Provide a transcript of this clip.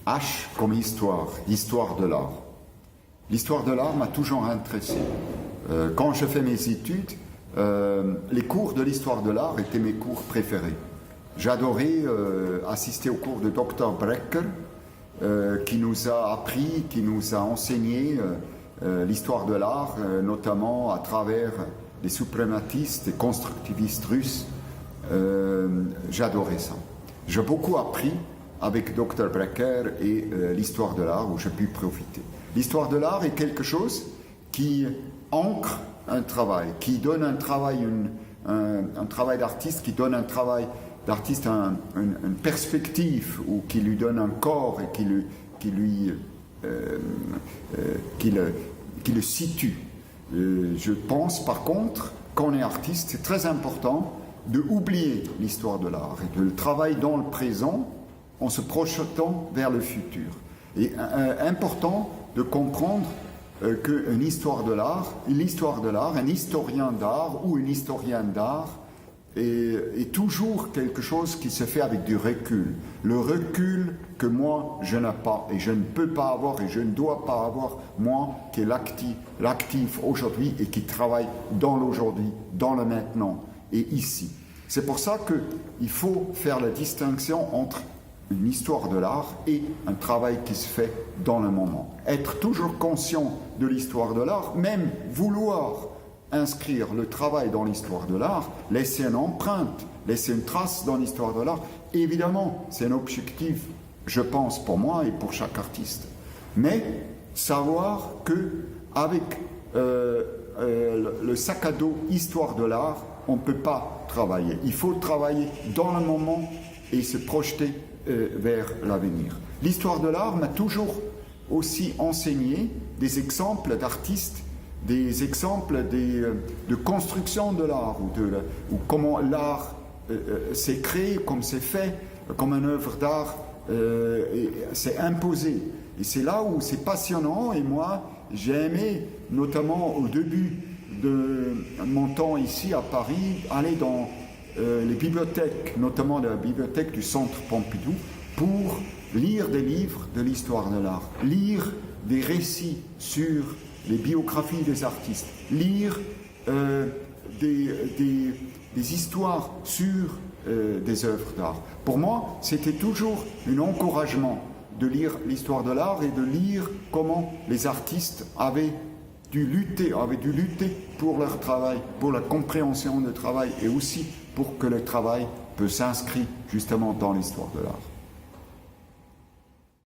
H comme histoire, histoire de l'art. L'histoire de l'art m'a toujours intéressé. Quand je fais mes études, les cours de l'histoire de l'art étaient mes cours préférés. J'adorais assister aux cours de Dr. Brecker, qui nous a appris, qui nous a enseigné l'histoire de l'art, notamment à travers les suprématistes et constructivistes russes. J'adorais ça. J'ai beaucoup appris avec Dr. Brecker et l'histoire de l'art où j'ai pu profiter. L'histoire de l'art est quelque chose qui ancre un travail, qui donne un travail, un travail d'artiste, qui donne un travail d'artiste une perspective, ou qui lui donne un corps et qui le situe. Je pense par contre, quand on est artiste, c'est très important de oublier l'histoire de l'art et de le travailler dans le présent en se projetant vers le futur. Et important de comprendre qu'une histoire de l'art, un historien d'art ou une historienne d'art est toujours quelque chose qui se fait avec du recul. Le recul que moi je n'ai pas et je ne peux pas avoir et je ne dois pas avoir, moi qui est l'actif aujourd'hui et qui travaille dans l'aujourd'hui, dans le maintenant et ici. C'est pour ça qu'il faut faire la distinction entre une histoire de l'art et un travail qui se fait dans le moment. Être toujours conscient de l'histoire de l'art, même vouloir inscrire le travail dans l'histoire de l'art, laisser une empreinte, laisser une trace dans l'histoire de l'art, évidemment, c'est un objectif, je pense, pour moi et pour chaque artiste. Mais savoir qu'avec le sac à dos histoire de l'art, on ne peut pas travailler. Il faut travailler dans le moment et se projeter vers l'avenir. L'histoire de l'art m'a toujours aussi enseigné des exemples d'artistes, des exemples de construction de l'art, ou comment l'art s'est créé, comme c'est fait, comme une œuvre d'art s'est imposée. Et c'est là où c'est passionnant, et moi j'ai aimé, notamment au début de mon temps ici à Paris, aller dans les bibliothèques, notamment la bibliothèque du Centre Pompidou, pour lire des livres de l'histoire de l'art, lire des récits sur les biographies des artistes, lire des histoires sur des œuvres d'art. Pour moi, c'était toujours un encouragement de lire l'histoire de l'art et de lire comment les artistes avaient dû lutter pour leur travail, pour la compréhension du travail et aussi pour que le travail peut s'inscrire justement dans l'histoire de l'art.